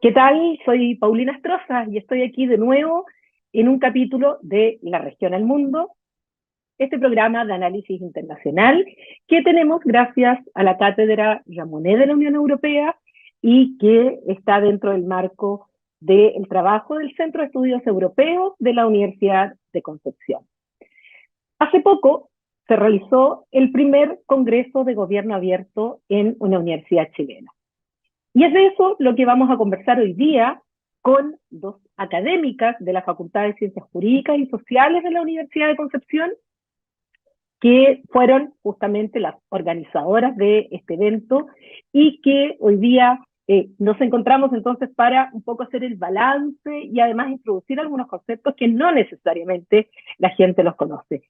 ¿Qué tal? Soy Paulina Astroza y estoy aquí de nuevo en un capítulo de La Región al Mundo, este programa de análisis internacional que tenemos gracias a la Cátedra Ramonet de la Unión Europea y que está dentro del marco del trabajo del Centro de Estudios Europeos de la Universidad de Concepción. Hace poco se realizó el primer Congreso de Gobierno Abierto en una universidad chilena. Y es de eso lo que vamos a conversar hoy día con dos académicas de la Facultad de Ciencias Jurídicas y Sociales de la Universidad de Concepción, que fueron justamente las organizadoras de este evento y que hoy día nos encontramos entonces para un poco hacer el balance y además introducir algunos conceptos que no necesariamente la gente los conoce.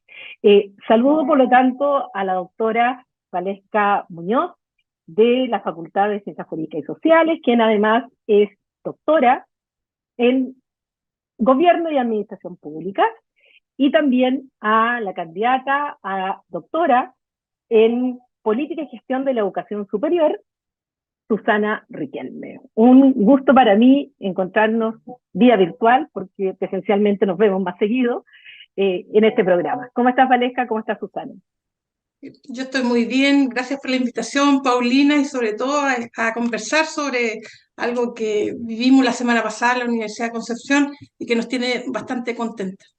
Saludo por lo tanto a la doctora Valesca Muñoz de la Facultad de Ciencias Jurídicas y Sociales, quien además es doctora en Gobierno y Administración Pública, y también a la candidata a doctora en Política y Gestión de la Educación Superior, Susana Riquelme. Un gusto para mí encontrarnos vía virtual, porque presencialmente nos vemos más seguido en este programa. ¿Cómo estás, Valesca? ¿Cómo estás, Susana? Yo estoy muy bien, gracias por la invitación, Paulina, y sobre todo a conversar sobre algo que vivimos la semana pasada en la Universidad de Concepción y que nos tiene bastante contentos.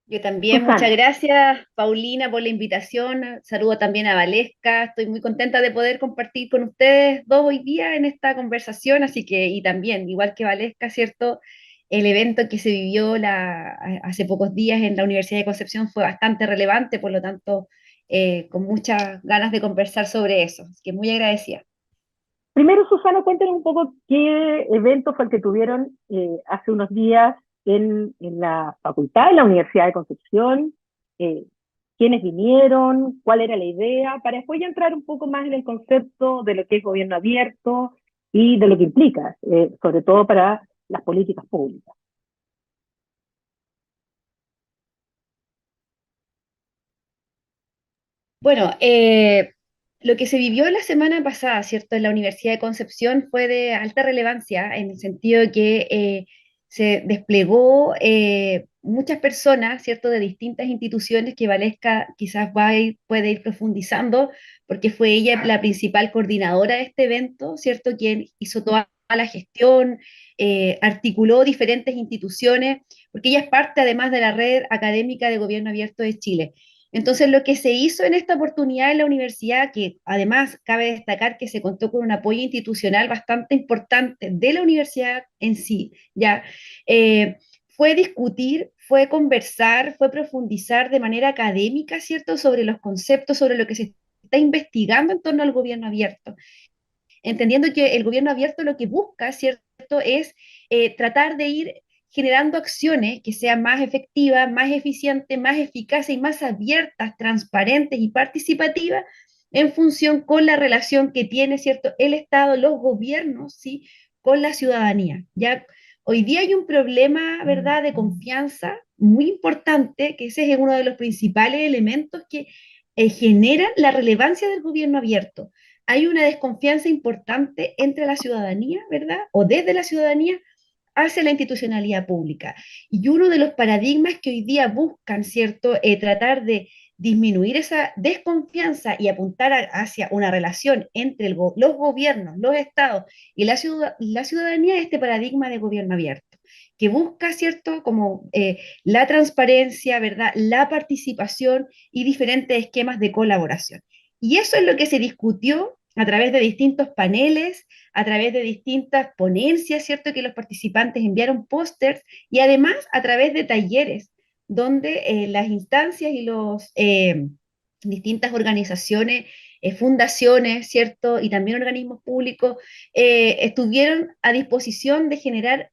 Yo también, muchas Susana. gracias, Paulina, por la invitación. Saludo también a Valesca. Estoy muy contenta de poder compartir con ustedes dos hoy día en esta conversación, así que, y también, igual que Valesca, ¿cierto? El evento que se vivió hace pocos días en la Universidad de Concepción fue bastante relevante, por lo tanto, con muchas ganas de conversar sobre eso. Así que muy agradecida. Primero, Susana, cuéntanos un poco qué evento fue el que tuvieron hace unos días en la facultad, en la Universidad de Concepción, eh, quiénes vinieron, cuál era la idea, para después ya entrar un poco más en el concepto de lo que es gobierno abierto y de lo que implica, sobre todo para las políticas públicas. Bueno, lo que se vivió la semana pasada, ¿cierto? En la Universidad de Concepción fue de alta relevancia en el sentido de que se desplegó muchas personas, ¿cierto? De distintas instituciones que Valesca quizás puede ir profundizando, porque fue ella la principal coordinadora de este evento, ¿cierto? Quien hizo toda la gestión, articuló diferentes instituciones, porque ella es parte además de la Red Académica de Gobierno Abierto de Chile. Entonces, lo que se hizo en esta oportunidad en la universidad, que además cabe destacar que se contó con un apoyo institucional bastante importante de la universidad en sí, ya, fue discutir, fue conversar, fue profundizar de manera académica, ¿cierto?, sobre los conceptos, sobre lo que se está investigando en torno al gobierno abierto, entendiendo que el gobierno abierto lo que busca, ¿cierto?, es tratar de ir generando acciones que sean más efectivas, más eficientes, más eficaces y más abiertas, transparentes y participativas en función con la relación que tiene, ¿cierto?, el Estado, los gobiernos, ¿sí?, con la ciudadanía. Ya hoy día hay un problema, ¿verdad?, de confianza muy importante, que ese es uno de los principales elementos que generan la relevancia del gobierno abierto. Hay una desconfianza importante entre la ciudadanía, ¿verdad? O desde la ciudadanía hacia la institucionalidad pública. Y uno de los paradigmas que hoy día buscan, ¿cierto?, tratar de disminuir esa desconfianza y apuntar hacia una relación entre los gobiernos, los estados y la ciudadanía, este paradigma de gobierno abierto, que busca, ¿cierto?, como la transparencia, ¿verdad?, la participación y diferentes esquemas de colaboración. Y eso es lo que se discutió a través de distintos paneles, a través de distintas ponencias, ¿cierto? Que los participantes enviaron pósters y además a través de talleres, donde las instancias y los distintas organizaciones, fundaciones, ¿cierto? Y también organismos públicos estuvieron a disposición de generar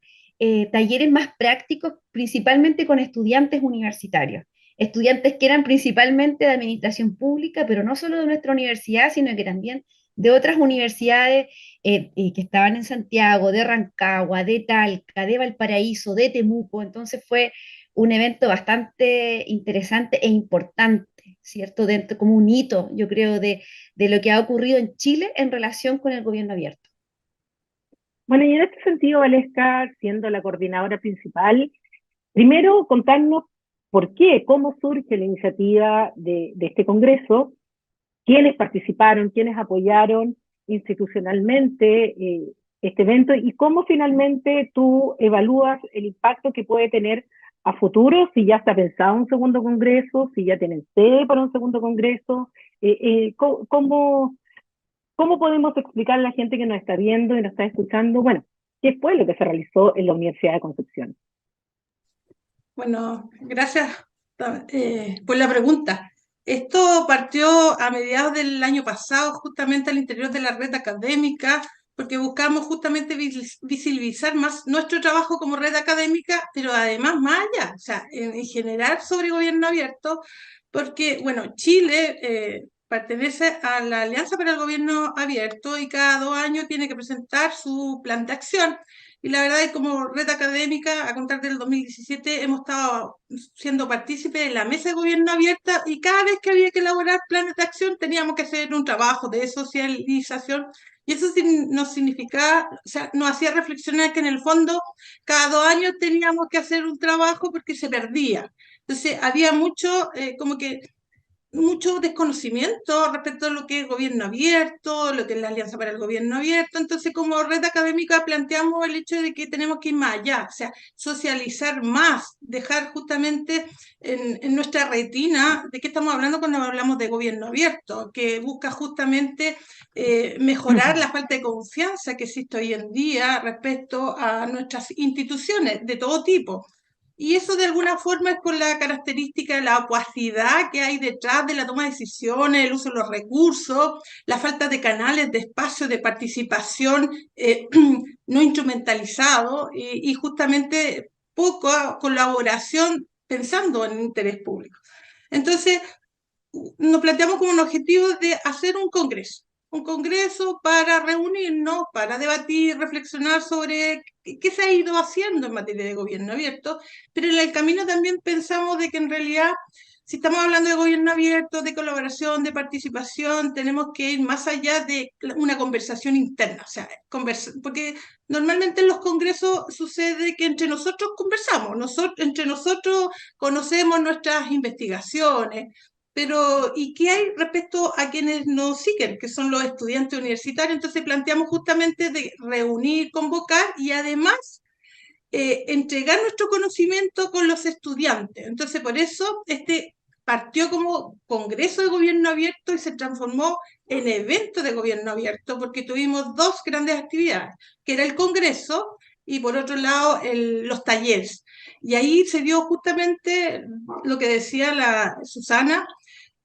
talleres más prácticos, principalmente con estudiantes universitarios. Estudiantes que eran principalmente de administración pública, pero no solo de nuestra universidad, sino que también de otras universidades que estaban en Santiago, de Rancagua, de Talca, de Valparaíso, de Temuco. Entonces fue un evento bastante interesante e importante, ¿cierto? Dentro, como un hito, yo creo, de lo que ha ocurrido en Chile en relación con el gobierno abierto. Bueno, y en este sentido, Valesca, siendo la coordinadora principal, primero contarnos por qué, cómo surge la iniciativa de este congreso, quiénes participaron, quiénes apoyaron institucionalmente este evento y cómo finalmente tú evalúas el impacto que puede tener a futuro, si ya está pensado un segundo congreso, si ya tienen sede para un segundo congreso, cómo, cómo podemos explicar a la gente que nos está viendo y nos está escuchando, bueno, qué fue lo que se realizó en la Universidad de Concepción. Bueno, gracias por la pregunta. Esto partió a mediados del año pasado, justamente al interior de la red académica, porque buscamos justamente visibilizar más nuestro trabajo como red académica, pero además más allá, o sea, en general sobre gobierno abierto, porque, bueno, Chile pertenece a la Alianza para el Gobierno Abierto y cada 2 años tiene que presentar su plan de acción. Y la verdad es que como red académica, a contar del 2017, hemos estado siendo partícipes en la mesa de gobierno abierta y cada vez que había que elaborar planes de acción teníamos que hacer un trabajo de socialización y eso nos significaba, o sea, nos hacía reflexionar que en el fondo cada 2 años teníamos que hacer un trabajo porque se perdía. Entonces había mucho, como que mucho desconocimiento respecto a lo que es gobierno abierto, lo que es la Alianza para el Gobierno Abierto. Entonces, como red académica planteamos el hecho de que tenemos que ir más allá, o sea, socializar más, dejar justamente en nuestra retina de qué estamos hablando cuando hablamos de gobierno abierto, que busca justamente mejorar la falta de confianza que existe hoy en día respecto a nuestras instituciones de todo tipo. Y eso de alguna forma es por la característica de la opacidad que hay detrás de la toma de decisiones, el uso de los recursos, la falta de canales de espacio de participación no instrumentalizado y justamente poca colaboración pensando en interés público. Entonces, nos planteamos como un objetivo de hacer un congreso para reunirnos, para debatir, reflexionar sobre qué se ha ido haciendo en materia de gobierno abierto, pero en el camino también pensamos de que en realidad, si estamos hablando de gobierno abierto, de colaboración, de participación, tenemos que ir más allá de una conversación interna, o sea, porque normalmente en los congresos sucede que entre nosotros conversamos, entre nosotros conocemos nuestras investigaciones, pero, ¿y qué hay respecto a quienes nos siguen, que son los estudiantes universitarios? Entonces planteamos justamente de reunir, convocar y además entregar nuestro conocimiento con los estudiantes. Entonces, por eso este partió como Congreso de Gobierno Abierto y se transformó en evento de gobierno abierto, porque tuvimos dos grandes actividades, que era el Congreso y por otro lado los talleres. Y ahí se dio justamente lo que decía la Susana,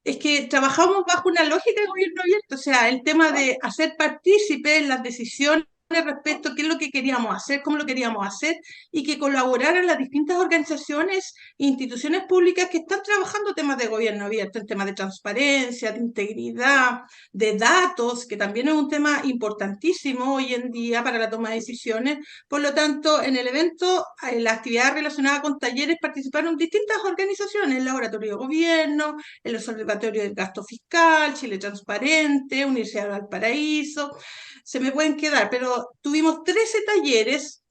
es que trabajamos bajo una lógica de gobierno abierto, o sea, el tema de hacer partícipe en las decisiones respecto a qué es lo que queríamos hacer, cómo lo queríamos hacer, y que colaboraran las distintas organizaciones e instituciones públicas que están trabajando temas de gobierno abierto, en temas de transparencia, de integridad, de datos, que también es un tema importantísimo hoy en día para la toma de decisiones. Por lo tanto, en el evento, en la actividad relacionada con talleres participaron distintas organizaciones, el Laboratorio de Gobierno, el Observatorio del Gasto Fiscal, Chile Transparente, Universidad de Valparaíso, se me pueden quedar, pero tuvimos 13 talleres.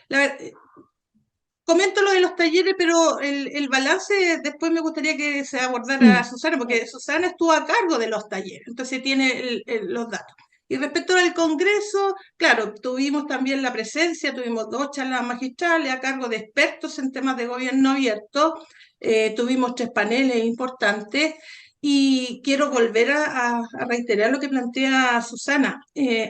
La, comento lo de los talleres, pero el balance después me gustaría que se abordara a Susana, porque Susana estuvo a cargo de los talleres, entonces tiene los datos. Y respecto al Congreso, claro, tuvimos también la presencia, tuvimos 2 charlas magistrales a cargo de expertos en temas de gobierno abierto, tuvimos 3 paneles importantes y quiero volver a reiterar lo que plantea Susana.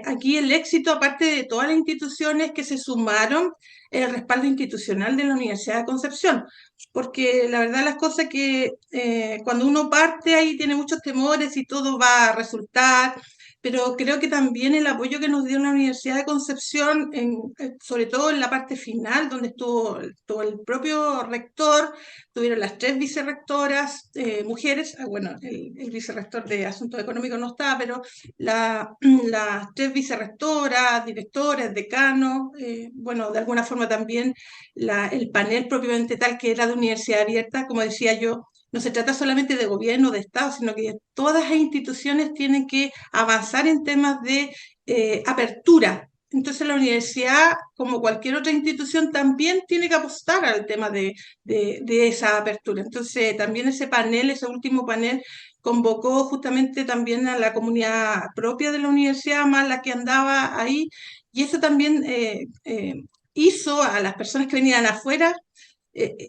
Aquí el éxito, aparte de todas las instituciones que se sumaron, el respaldo institucional de la Universidad de Concepción, porque la verdad las cosas que cuando uno parte ahí tiene muchos temores y todo va a resultar, pero creo que también el apoyo que nos dio la Universidad de Concepción, sobre todo en la parte final, donde estuvo el propio rector, tuvieron las 3 vicerrectoras mujeres, bueno, el vicerrector de Asuntos Económicos no está, pero las 3 vicerrectoras, directores, decanos, bueno, de alguna forma también el panel propiamente tal que era de Universidad Abierta, como decía yo, no se trata solamente de gobierno, de Estado, sino que todas las instituciones tienen que avanzar en temas de apertura. Entonces la universidad, como cualquier otra institución, también tiene que apostar al tema de esa apertura. Entonces también ese panel, ese último panel, convocó justamente también a la comunidad propia de la universidad, más la que andaba ahí, y eso también hizo a las personas que venían afuera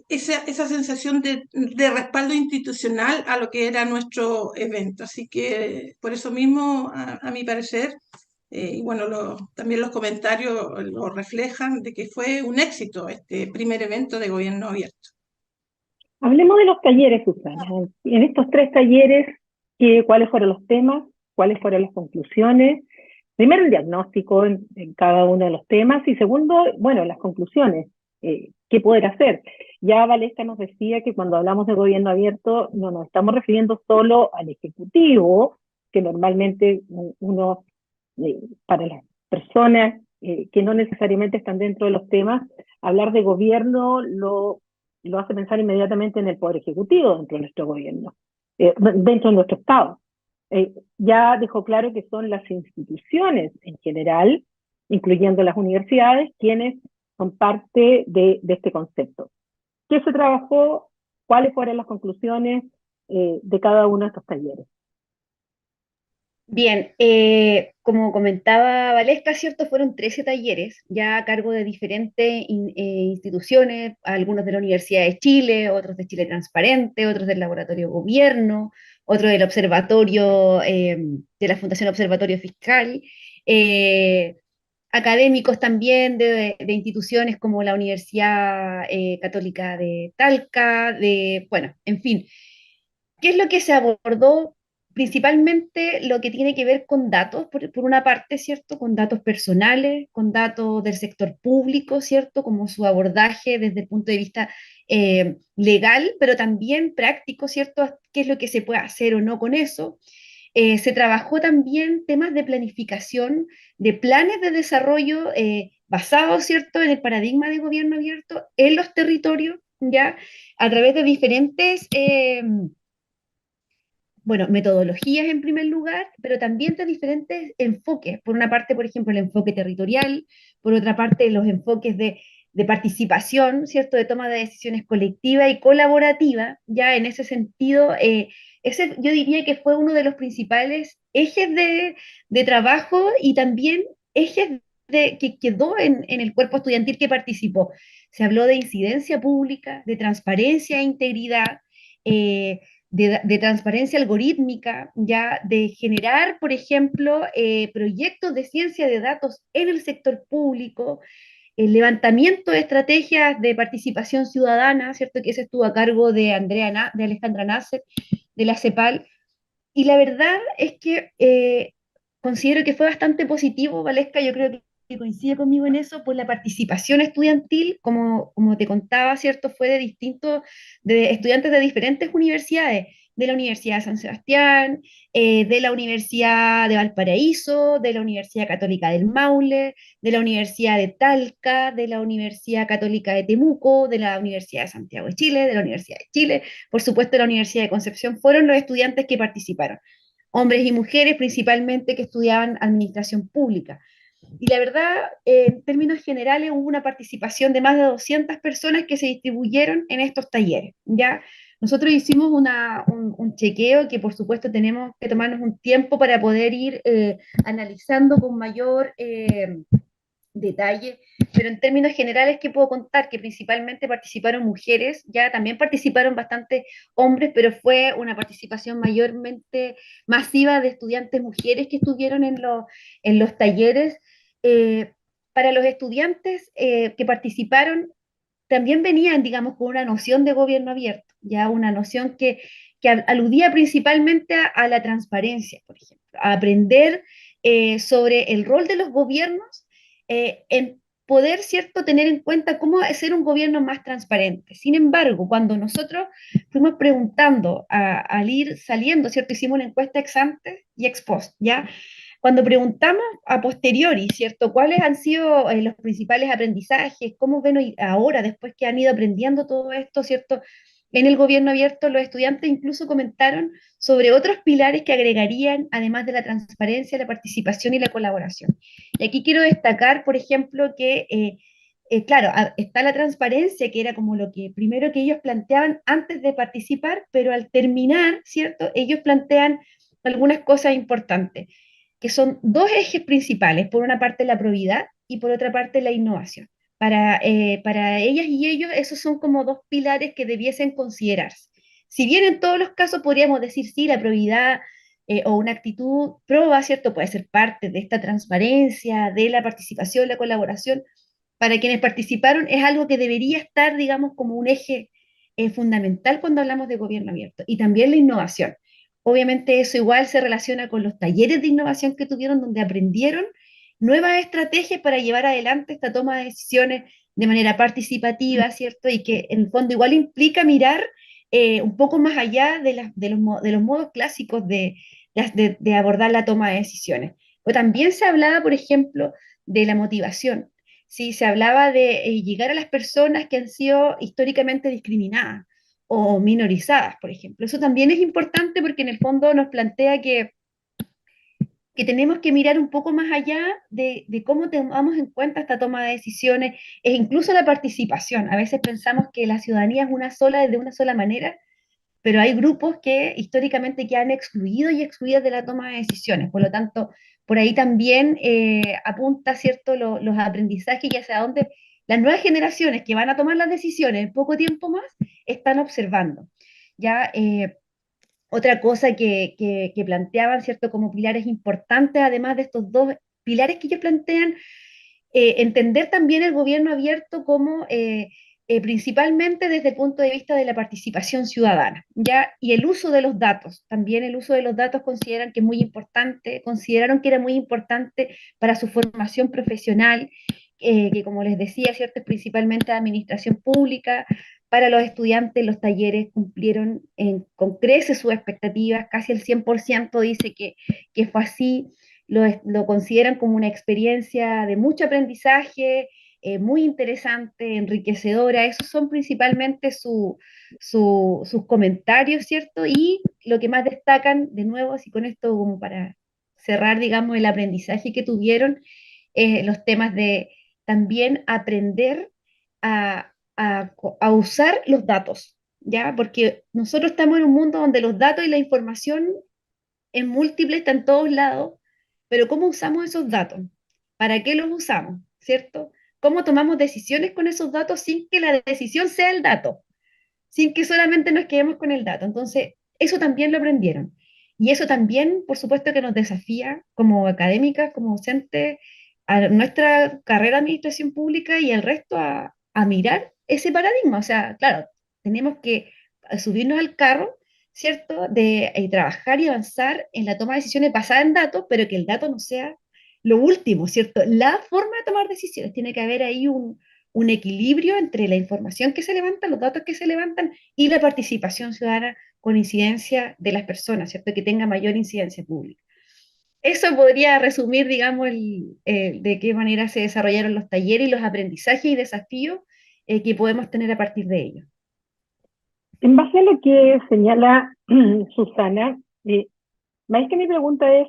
esa sensación de respaldo institucional a lo que era nuestro evento. Así que por eso mismo, a mi parecer, y bueno, también los comentarios lo reflejan, de que fue un éxito este primer evento de gobierno abierto. Hablemos de los talleres, Susana. En estos 3 talleres, ¿cuáles fueron los temas? ¿Cuáles fueron las conclusiones? Primero, el diagnóstico en cada uno de los temas y segundo, bueno, las conclusiones. ¿Qué poder hacer? Ya Valesca nos decía que cuando hablamos de gobierno abierto no nos estamos refiriendo solo al ejecutivo, que normalmente uno, para las personas que no necesariamente están dentro de los temas, hablar de gobierno lo hace pensar inmediatamente en el poder ejecutivo dentro de nuestro gobierno, dentro de nuestro Estado. Ya dejó claro que son las instituciones en general, incluyendo las universidades, quienes son parte de este concepto. ¿Qué se trabajó? ¿Cuáles fueron las conclusiones de cada uno de estos talleres? Bien, como comentaba Valesca, ¿cierto? Fueron 13 talleres, ya a cargo de diferentes instituciones, algunos de la Universidad de Chile, otros de Chile Transparente, otros del Laboratorio Gobierno, otro del Observatorio, de la Fundación Observatorio Fiscal, eh, académicos también de instituciones como la Universidad Católica de Talca, bueno, en fin. ¿Qué es lo que se abordó? Principalmente lo que tiene que ver con datos, por una parte, ¿cierto? Con datos personales, con datos del sector público, ¿cierto? Como su abordaje desde el punto de vista legal, pero también práctico, ¿cierto? ¿Qué es lo que se puede hacer o no con eso? Se trabajó también temas de planificación, de planes de desarrollo basados, ¿cierto?, en el paradigma de gobierno abierto en los territorios, ¿ya? A través de diferentes bueno, metodologías en primer lugar, pero también de diferentes enfoques. Por una parte, por ejemplo, el enfoque territorial, por otra parte, los enfoques de participación, ¿cierto? De toma de decisiones colectiva y colaborativa. Ya en ese sentido, ese yo diría que fue uno de los principales ejes de trabajo y también ejes que quedó en el cuerpo estudiantil que participó. Se habló de incidencia pública, de transparencia e integridad. De transparencia algorítmica, ya de generar, por ejemplo, proyectos de ciencia de datos en el sector público, el levantamiento de estrategias de participación ciudadana, ¿cierto? Que ese estuvo a cargo de de Alejandra Nasser, de la CEPAL. Y la verdad es que considero que fue bastante positivo, Valesca, yo creo que coincide conmigo en eso, pues la participación estudiantil, como te contaba, ¿cierto? Fue de de estudiantes de diferentes universidades, de la Universidad de San Sebastián, de la Universidad de Valparaíso, de la Universidad Católica del Maule, de la Universidad de Talca, de la Universidad Católica de Temuco, de la Universidad de Santiago de Chile, de la Universidad de Chile, por supuesto la Universidad de Concepción, fueron los estudiantes que participaron, hombres y mujeres principalmente que estudiaban administración pública. Y la verdad, en términos generales, hubo una participación de más de 200 personas que se distribuyeron en estos talleres. ¿Ya? Nosotros hicimos un chequeo que por supuesto tenemos que tomarnos un tiempo para poder ir analizando con mayor detalle, pero en términos generales, ¿qué puedo contar? Que principalmente participaron mujeres, ya también participaron bastante hombres, pero fue una participación mayormente masiva de estudiantes mujeres que estuvieron en los talleres. Eh, para los estudiantes que participaron, también venían, digamos, con una noción de gobierno abierto, ya una noción que aludía principalmente a la transparencia, por ejemplo, a aprender sobre el rol de los gobiernos en poder, ¿cierto?, tener en cuenta cómo ser un gobierno más transparente. Sin embargo, cuando nosotros fuimos preguntando al ir saliendo, ¿cierto?, hicimos una encuesta ex ante y ex post, ¿ya? Cuando preguntamos a posteriori, ¿cierto?, cuáles han sido los principales aprendizajes, cómo ven hoy, ahora, después que han ido aprendiendo todo esto, ¿cierto?, en el gobierno abierto, los estudiantes incluso comentaron sobre otros pilares que agregarían, además de la transparencia, la participación y la colaboración. Y aquí quiero destacar, por ejemplo, que, claro, está la transparencia, que era como lo que primero que ellos planteaban antes de participar, pero al terminar, ¿cierto? Ellos plantean algunas cosas importantes, que son dos ejes principales, por una parte la probidad y por otra parte la innovación. Para ellas y ellos, esos son como dos pilares que debiesen considerarse. Si bien en todos los casos podríamos decir sí, la probidad o una actitud proba, ¿cierto? Puede ser parte de esta transparencia, de la participación, la colaboración. Para quienes participaron es algo que debería estar, digamos, como un eje fundamental cuando hablamos de gobierno abierto. Y también la innovación. Obviamente eso igual se relaciona con los talleres de innovación que tuvieron, donde aprendieron nuevas estrategias para llevar adelante esta toma de decisiones de manera participativa, ¿cierto? Y que en el fondo igual implica mirar un poco más allá de los modos clásicos de abordar la toma de decisiones. O también se hablaba, por ejemplo, de la motivación. Sí, se hablaba de llegar a las personas que han sido históricamente discriminadas o minorizadas, por ejemplo. Eso también es importante porque en el fondo nos plantea que tenemos que mirar un poco más allá de cómo tomamos en cuenta esta toma de decisiones, e incluso la participación. A veces pensamos que la ciudadanía es una sola, de una sola manera, pero hay grupos que históricamente quedan excluidos y excluidas de la toma de decisiones. Por lo tanto, por ahí también apunta, ¿cierto?, los aprendizajes y hacia dónde las nuevas generaciones que van a tomar las decisiones en poco tiempo más están observando. Ya, otra cosa que planteaban, ¿cierto?, como pilares importantes, además de estos dos pilares que ellos plantean, entender también el gobierno abierto como principalmente desde el punto de vista de la participación ciudadana, ¿ya? Y el uso de los datos. También el uso de los datos consideran que es muy importante, consideraron que era muy importante para su formación profesional, que como les decía, ¿cierto?, es principalmente de administración pública. Para los estudiantes, los talleres cumplieron con creces sus expectativas, casi el 100% dice que fue así. Lo consideran como una experiencia de mucho aprendizaje, muy interesante, enriquecedora. Esos son principalmente sus comentarios, ¿cierto? Y lo que más destacan, de nuevo, así con esto como para cerrar, digamos, el aprendizaje que tuvieron, los temas de también aprender a usar los datos, ¿ya? Porque nosotros estamos en un mundo donde los datos y la información es múltiple, está en todos lados, pero ¿cómo usamos esos datos? ¿Para qué los usamos? ¿Cierto? ¿Cómo tomamos decisiones con esos datos sin que la decisión sea el dato? Sin que solamente nos quedemos con el dato. Entonces, eso también lo aprendieron. Y eso también, por supuesto, que nos desafía como académicas, como docentes, a nuestra carrera de administración pública y al resto a mirar ese paradigma. O sea, claro, tenemos que subirnos al carro, ¿cierto? De trabajar y avanzar en la toma de decisiones basada en datos, pero que el dato no sea lo último, ¿cierto? La forma de tomar decisiones. Tiene que haber ahí un equilibrio entre la información que se levanta, los datos que se levantan y la participación ciudadana con incidencia de las personas, ¿cierto? Que tenga mayor incidencia pública. Eso podría resumir, digamos, de qué manera se desarrollaron los talleres y los aprendizajes y desafíos que podemos tener a partir de ellos. En base a lo que señala Susana, más que mi pregunta es,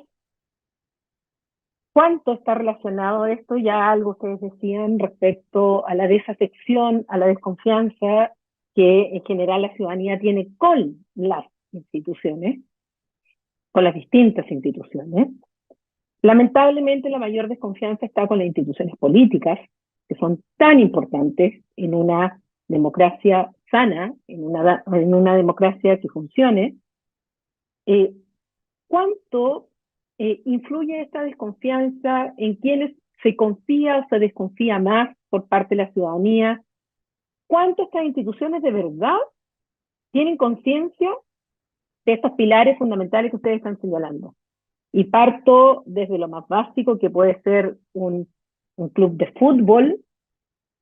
¿cuánto está relacionado esto? Ya algo ustedes decían respecto a la desafección, a la desconfianza que en general la ciudadanía tiene con las instituciones, con las distintas instituciones. Lamentablemente la mayor desconfianza está con las instituciones políticas, que son tan importantes en una democracia sana, en una democracia que funcione. ¿Cuánto influye esta desconfianza en quienes se confía o se desconfía más por parte de la ciudadanía? ¿Cuánto estas instituciones de verdad tienen conciencia de estos pilares fundamentales que ustedes están señalando? Y parto desde lo más básico, que puede ser un club de fútbol,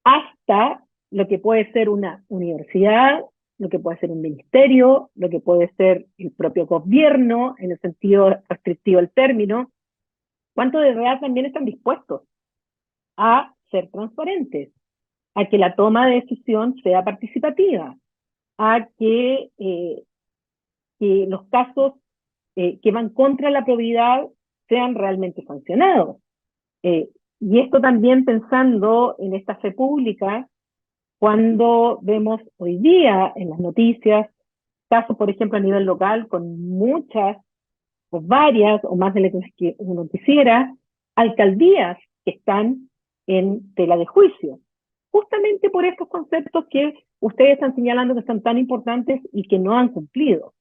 hasta lo que puede ser una universidad, lo que puede ser un ministerio, lo que puede ser el propio gobierno, en el sentido restrictivo del término. ¿Cuánto de verdad también están dispuestos a ser transparentes, a que la toma de decisión sea participativa? a que los casos que van contra la probidad sean realmente sancionados. Y esto también pensando en esta fe pública, cuando vemos hoy día en las noticias casos, por ejemplo, a nivel local, con muchas o varias o más de las que uno quisiera, alcaldías que están en tela de juicio, justamente por estos conceptos que ustedes están señalando que son tan importantes y que no han cumplido.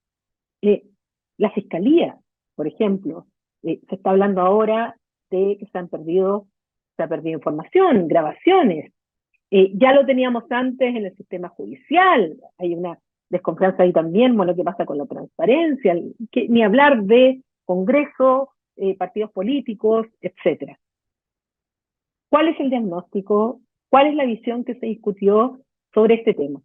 La fiscalía, por ejemplo, se está hablando ahora de que se ha perdido información, grabaciones. Ya lo teníamos antes en el sistema judicial, hay una desconfianza ahí también, bueno, qué pasa con la transparencia, ni hablar de Congreso, partidos políticos, etcétera. ¿Cuál es el diagnóstico? ¿Cuál es la visión que se discutió sobre este tema?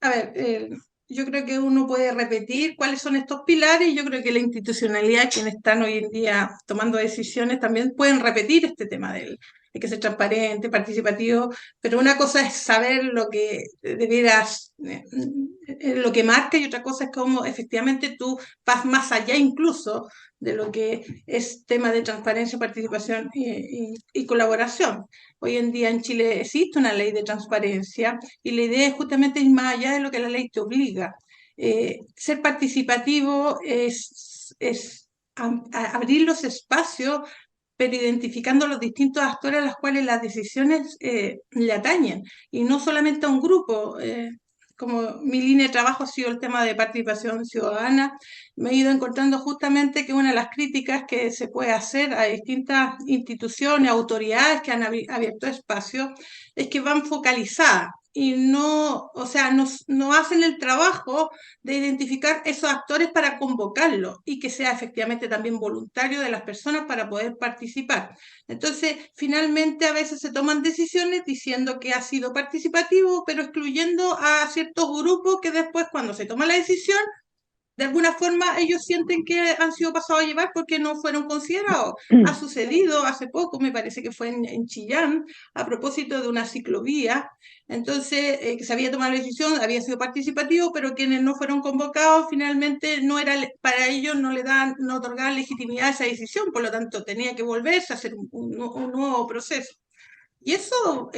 A ver, yo creo que uno puede repetir cuáles son estos pilares y yo creo que la institucionalidad, quienes están hoy en día tomando decisiones, también pueden repetir este tema de que ser transparente, participativo, pero una cosa es saber lo que debieras, lo que marca y otra cosa es cómo efectivamente tú vas más allá incluso de lo que es tema de transparencia, participación y colaboración. Hoy en día en Chile existe una ley de transparencia y la idea es justamente ir más allá de lo que la ley te obliga. Ser participativo es abrir los espacios, pero identificando los distintos actores a los cuales las decisiones le atañen, y no solamente a un grupo. Como mi línea de trabajo ha sido el tema de participación ciudadana, me he ido encontrando justamente que una de las críticas que se puede hacer a distintas instituciones, autoridades que han abierto espacios, es que van focalizadas y no, o sea, no hacen el trabajo de identificar esos actores para convocarlos y que sea efectivamente también voluntario de las personas para poder participar. Entonces, finalmente a veces se toman decisiones diciendo que ha sido participativo, pero excluyendo a ciertos grupos que después cuando se toma la decisión de alguna forma ellos sienten que han sido pasados a llevar porque no fueron considerados. Ha sucedido hace poco, me parece que fue en Chillán, a propósito de una ciclovía, entonces que se había tomado la decisión, había sido participativo, pero quienes no fueron convocados finalmente no era, para ellos no otorgaban legitimidad a esa decisión, por lo tanto tenía que volverse a hacer un nuevo proceso. Y eso,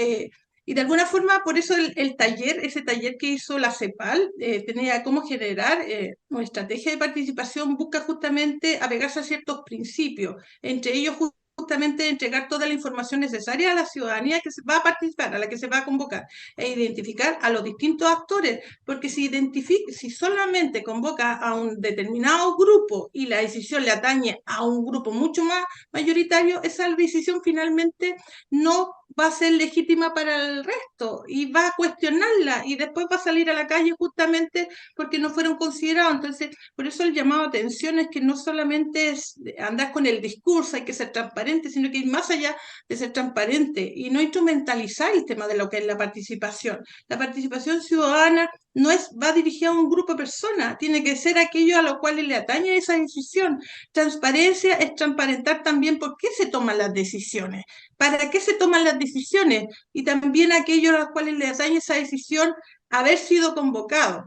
y de alguna forma, por eso ese taller que hizo la CEPAL, tenía cómo generar una estrategia de participación, busca justamente apegarse a ciertos principios, entre ellos justamente entregar toda la información necesaria a la ciudadanía que se va a participar, a la que se va a convocar, e identificar a los distintos actores, porque si solamente convoca a un determinado grupo y la decisión le atañe a un grupo mucho más mayoritario, esa decisión finalmente no va a ser legítima para el resto y va a cuestionarla y después va a salir a la calle justamente porque no fueron considerados. Entonces, por eso el llamado a atención es que no solamente es andar con el discurso, hay que ser transparente, sino que ir más allá de ser transparente y no instrumentalizar el tema de lo que es la participación. La participación ciudadana no va dirigida a un grupo de personas, tiene que ser aquello a lo cual le atañe esa decisión. Transparencia es transparentar también por qué se toman las decisiones, para qué se toman las decisiones y también aquellos a los cuales le atañe esa decisión haber sido convocado.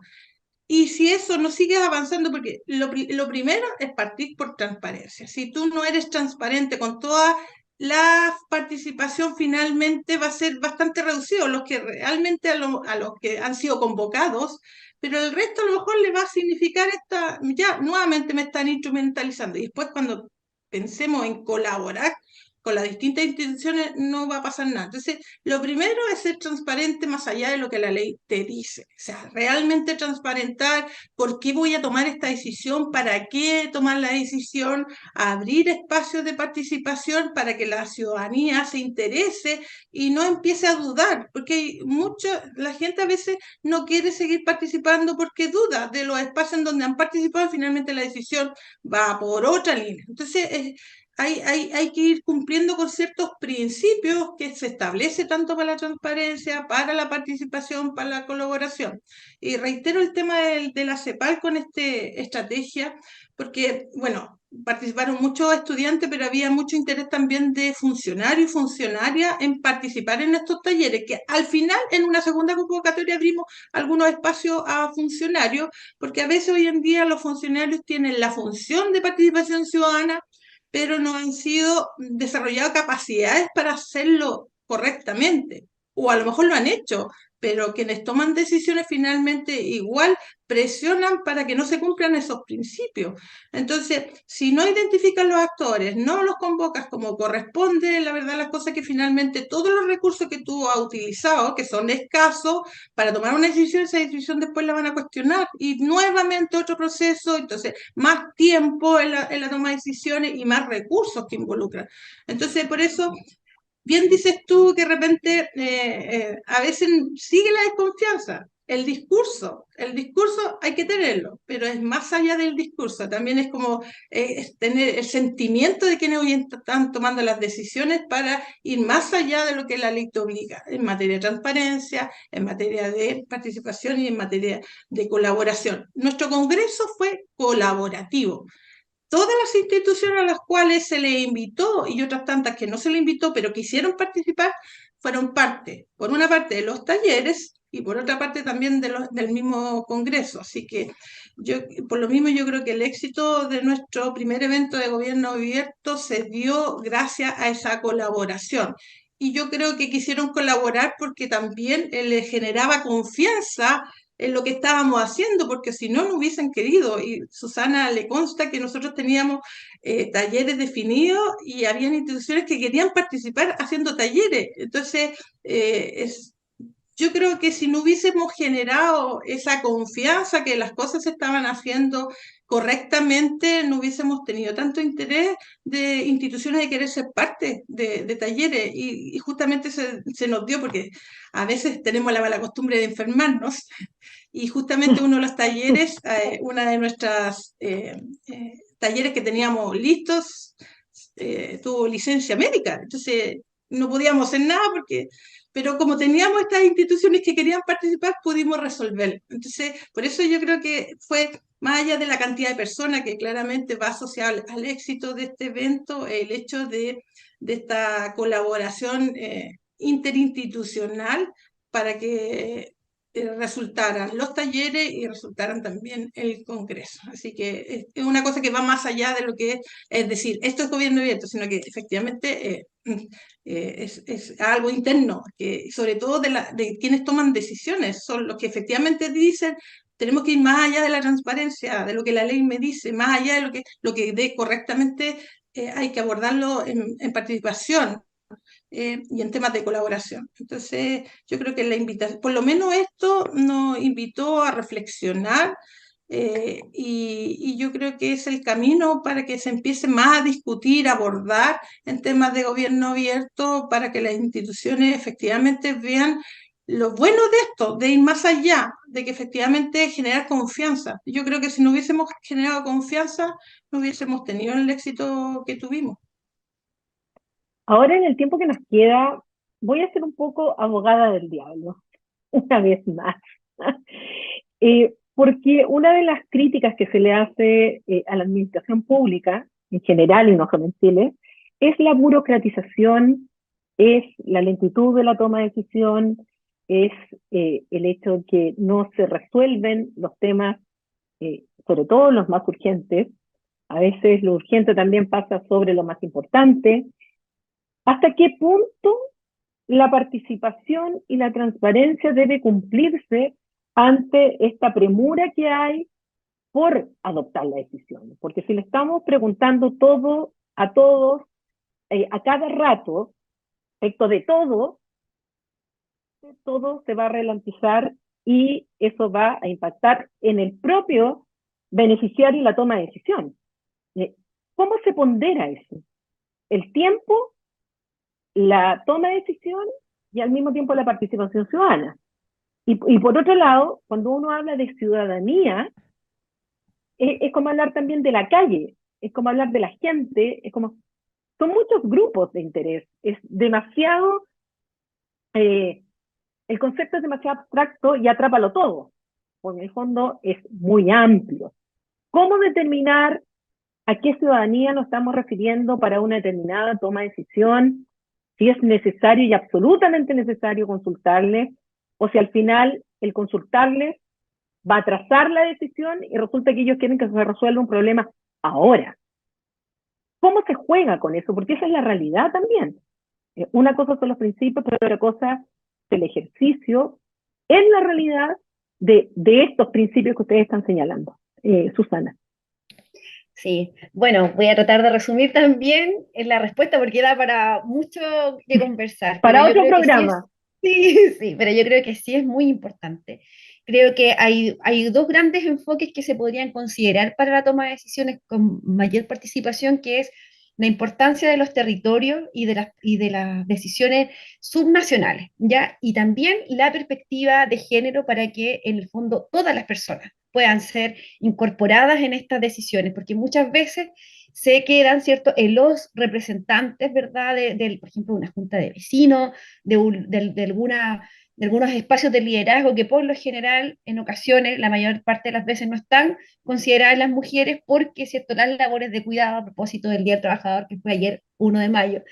Y si eso no sigues avanzando, porque lo primero es partir por transparencia. Si tú no eres transparente con toda la participación, finalmente va a ser bastante reducido los que realmente a los que han sido convocados, pero el resto a lo mejor le va a significar ya nuevamente me están instrumentalizando. Y después cuando pensemos en colaborar con las distintas instituciones no va a pasar nada. Entonces, lo primero es ser transparente más allá de lo que la ley te dice. O sea, realmente transparentar por qué voy a tomar esta decisión, para qué tomar la decisión, abrir espacios de participación para que la ciudadanía se interese y no empiece a dudar, porque la gente a veces no quiere seguir participando porque duda de los espacios en donde han participado y finalmente la decisión va por otra línea. Entonces, hay que ir cumpliendo con ciertos principios que se establece tanto para la transparencia, para la participación, para la colaboración. Y reitero el tema de la CEPAL con esta estrategia, porque, bueno, participaron muchos estudiantes, pero había mucho interés también de funcionarios y funcionarias en participar en estos talleres, que al final en una segunda convocatoria abrimos algunos espacios a funcionarios, porque a veces hoy en día los funcionarios tienen la función de participación ciudadana, pero no han sido desarrolladas capacidades para hacerlo correctamente, o a lo mejor lo han hecho, pero quienes toman decisiones finalmente igual presionan para que no se cumplan esos principios. Entonces, si no identificas los actores, no los convocas como corresponde, la verdad las cosas es que finalmente todos los recursos que tú has utilizado, que son escasos, para tomar una decisión, esa decisión después la van a cuestionar y nuevamente otro proceso, entonces más tiempo en la toma de decisiones y más recursos que involucran. Entonces, por eso bien dices tú que de repente a veces sigue la desconfianza. El discurso hay que tenerlo, pero es más allá del discurso, también es como es tener el sentimiento de quienes hoy están tomando las decisiones para ir más allá de lo que la ley te obliga, en materia de transparencia, en materia de participación y en materia de colaboración. Nuestro Congreso fue colaborativo. Todas las instituciones a las cuales se le invitó y otras tantas que no se le invitó, pero quisieron participar, fueron parte, por una parte de los talleres y por otra parte también del mismo Congreso. Así que yo, por lo mismo, yo creo que el éxito de nuestro primer evento de gobierno abierto se dio gracias a esa colaboración. Y yo creo que quisieron colaborar porque también les generaba confianza en lo que estábamos haciendo, porque si no, no hubiesen querido. Y Susana le consta que nosotros teníamos talleres definidos y habían instituciones que querían participar haciendo talleres. Entonces, yo creo que si no hubiésemos generado esa confianza que las cosas se estaban haciendo correctamente, no hubiésemos tenido tanto interés de instituciones de querer ser parte de talleres y justamente se nos dio porque a veces tenemos la mala costumbre de enfermarnos y justamente uno de los talleres, una de nuestras talleres que teníamos listos, tuvo licencia médica, entonces no podíamos hacer nada porque, pero como teníamos estas instituciones que querían participar, pudimos resolver. Entonces, por eso yo creo que fue más allá de la cantidad de personas que claramente va asociada al éxito de este evento, el hecho de esta colaboración interinstitucional para que resultaran los talleres y resultaran también el Congreso. Así que es una cosa que va más allá de lo que es decir, esto es gobierno abierto, sino que efectivamente es algo interno, que sobre todo de quienes toman decisiones, son los que efectivamente dicen tenemos que ir más allá de la transparencia, de lo que la ley me dice, más allá de lo que dé correctamente, hay que abordarlo en participación, y en temas de colaboración. Entonces, yo creo que la invitación, por lo menos esto nos invitó a reflexionar y yo creo que es el camino para que se empiece más a discutir, a abordar en temas de gobierno abierto, para que las instituciones efectivamente vean lo bueno de esto, de ir más allá, de que efectivamente generar confianza. Yo creo que si no hubiésemos generado confianza, no hubiésemos tenido el éxito que tuvimos. Ahora en el tiempo que nos queda, voy a ser un poco abogada del diablo, una vez más. Porque una de las críticas que se le hace a la administración pública, en general y no solo en Chile, es la burocratización, es la lentitud de la toma de decisión, es el hecho de que no se resuelven los temas, sobre todo los más urgentes. A veces lo urgente también pasa sobre lo más importante. ¿Hasta qué punto la participación y la transparencia debe cumplirse ante esta premura que hay por adoptar la decisión? Porque si le estamos preguntando todo a todos, a cada rato, respecto de todo se va a ralentizar y eso va a impactar en el propio beneficiario y la toma de decisión. ¿Cómo se pondera eso? El tiempo, la toma de decisión y al mismo tiempo la participación ciudadana. Y por otro lado, cuando uno habla de ciudadanía, es como hablar también de la calle, es como hablar de la gente, son muchos grupos de interés, es demasiado, el concepto es demasiado abstracto y atrápalo todo, porque en el fondo es muy amplio. ¿Cómo determinar a qué ciudadanía nos estamos refiriendo para una determinada toma de decisión, si es necesario y absolutamente necesario consultarles, o si al final el consultarles va a atrasar la decisión y resulta que ellos quieren que se resuelva un problema ahora. ¿Cómo se juega con eso? Porque esa es la realidad también. Una cosa son los principios, pero otra cosa es el ejercicio en la realidad de estos principios que ustedes están señalando. Susana. Sí, bueno, voy a tratar de resumir también en la respuesta porque da para mucho que conversar, pero Para yo otro creo que sí es, programa. sí, sí, pero yo creo que sí es muy importante. Creo que hay dos grandes enfoques que se podrían considerar para la toma de decisiones con mayor participación, que es la importancia de los territorios y de las decisiones subnacionales, ¿ya? Y también la perspectiva de género para que en el fondo todas las personas puedan ser incorporadas en estas decisiones, porque muchas veces se quedan, ¿cierto?, en los representantes, ¿verdad?, por ejemplo, una junta de vecinos, de algunos espacios de liderazgo que por lo general, en ocasiones, la mayor parte de las veces no están consideradas las mujeres porque, ¿cierto?, las labores de cuidado a propósito del Día del Trabajador, que fue ayer 1 de mayo,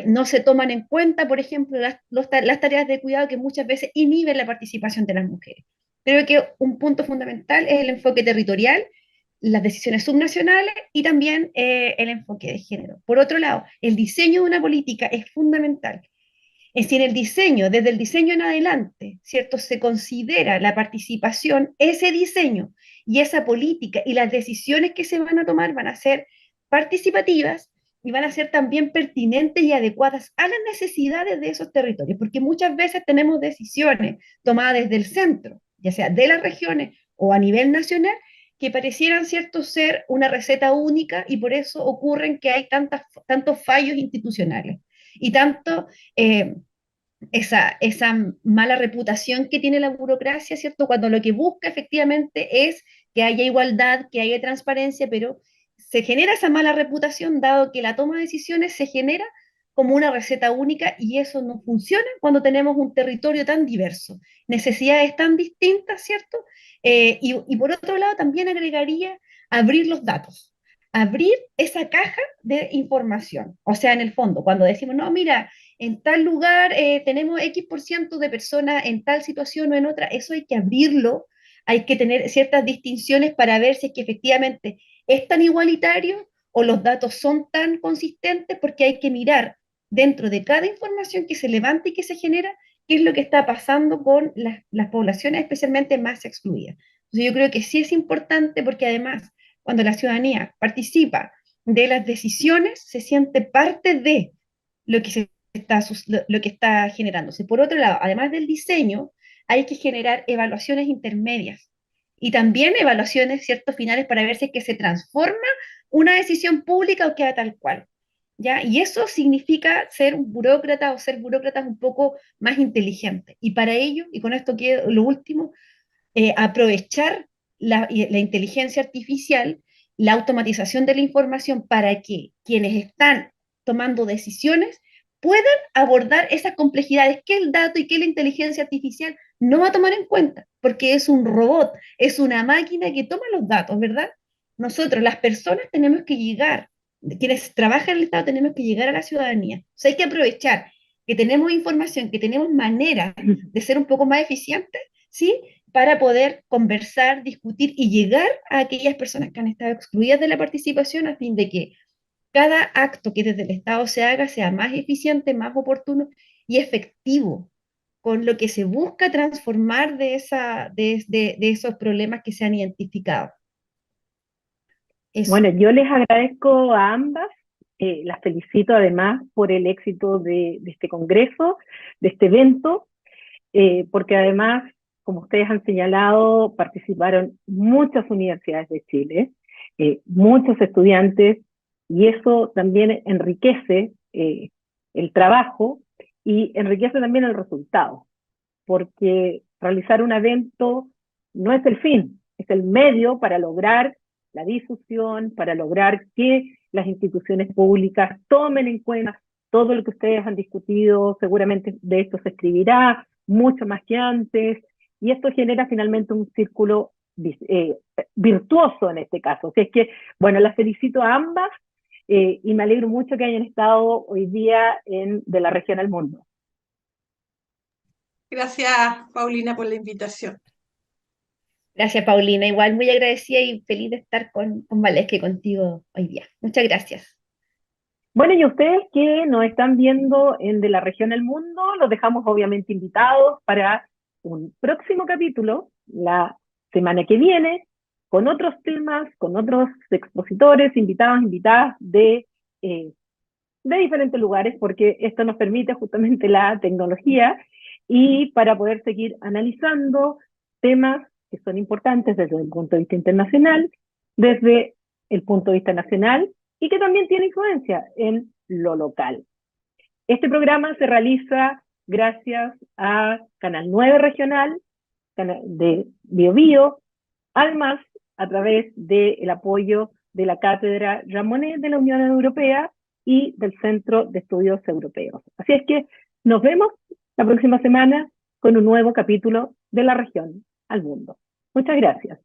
no se toman en cuenta, por ejemplo, las tareas de cuidado que muchas veces inhiben la participación de las mujeres. Creo que un punto fundamental es el enfoque territorial, las decisiones subnacionales y también el enfoque de género. Por otro lado, el diseño de una política es fundamental. Es decir, el diseño, desde el diseño en adelante, ¿cierto? Se considera la participación, ese diseño y esa política y las decisiones que se van a tomar van a ser participativas y van a ser también pertinentes y adecuadas a las necesidades de esos territorios, porque muchas veces tenemos decisiones tomadas desde el centro, ya sea de las regiones o a nivel nacional, que parecieran, ¿cierto?, ser una receta única y por eso ocurren que hay tantos fallos institucionales y tanto esa mala reputación que tiene la burocracia, ¿cierto? Cuando lo que busca efectivamente es que haya igualdad, que haya transparencia, pero se genera esa mala reputación dado que la toma de decisiones se genera como una receta única y eso no funciona cuando tenemos un territorio tan diverso, necesidades tan distintas, ¿cierto? Y por otro lado también agregaría abrir los datos, abrir esa caja de información. O sea, en el fondo, cuando decimos, no, mira, en tal lugar tenemos X% de personas en tal situación o en otra, eso hay que abrirlo, hay que tener ciertas distinciones para ver si es que efectivamente es tan igualitario o los datos son tan consistentes, porque hay que mirar dentro de cada información que se levanta y que se genera, qué es lo que está pasando con las poblaciones especialmente más excluidas. Entonces yo creo que sí es importante porque además cuando la ciudadanía participa de las decisiones, se siente parte de lo que lo que está generándose. Por otro lado, además del diseño, hay que generar evaluaciones intermedias y también evaluaciones, ciertos finales para ver si es que se transforma una decisión pública o queda tal cual. ¿Ya? Y eso significa ser un burócrata o ser burócratas un poco más inteligentes. Y para ello, y con esto quiero lo último, aprovechar la inteligencia artificial, la automatización de la información para que quienes están tomando decisiones puedan abordar esas complejidades que el dato y que la inteligencia artificial no va a tomar en cuenta, porque es un robot, es una máquina que toma los datos, ¿verdad? Nosotros, las personas, tenemos que llegar, quienes trabajan en el Estado, tenemos que llegar a la ciudadanía. O sea, hay que aprovechar que tenemos información, que tenemos manera de ser un poco más eficientes, ¿sí? Para poder conversar, discutir y llegar a aquellas personas que han estado excluidas de la participación a fin de que cada acto que desde el Estado se haga sea más eficiente, más oportuno y efectivo con lo que se busca transformar de esos problemas que se han identificado. Eso. Bueno, yo les agradezco a ambas, las felicito además por el éxito de este congreso, de este evento, porque además, como ustedes han señalado, participaron muchas universidades de Chile, muchos estudiantes, y eso también enriquece el trabajo y enriquece también el resultado, porque realizar un evento no es el fin, es el medio para lograr la difusión, para lograr que las instituciones públicas tomen en cuenta todo lo que ustedes han discutido. Seguramente de esto se escribirá mucho más que antes, y esto genera finalmente un círculo virtuoso en este caso. Así es que, bueno, las felicito a ambas y me alegro mucho que hayan estado hoy día de la región al mundo. Gracias, Paulina, por la invitación. Gracias, Paulina. Igual muy agradecida y feliz de estar con Valesca y contigo hoy día. Muchas gracias. Bueno, y ustedes que nos están viendo de la región al mundo, los dejamos obviamente invitados para un próximo capítulo, la semana que viene, con otros temas, con otros expositores, invitados, invitadas de diferentes lugares, porque esto nos permite justamente la tecnología y para poder seguir analizando temas que son importantes desde el punto de vista internacional, desde el punto de vista nacional y que también tiene influencia en lo local. Este programa se realiza gracias a Canal 9 Regional, de BioBio, además a través del apoyo de la Cátedra Jean Monnet de la Unión Europea y del Centro de Estudios Europeos. Así es que nos vemos la próxima semana con un nuevo capítulo de la región al mundo. Muchas gracias.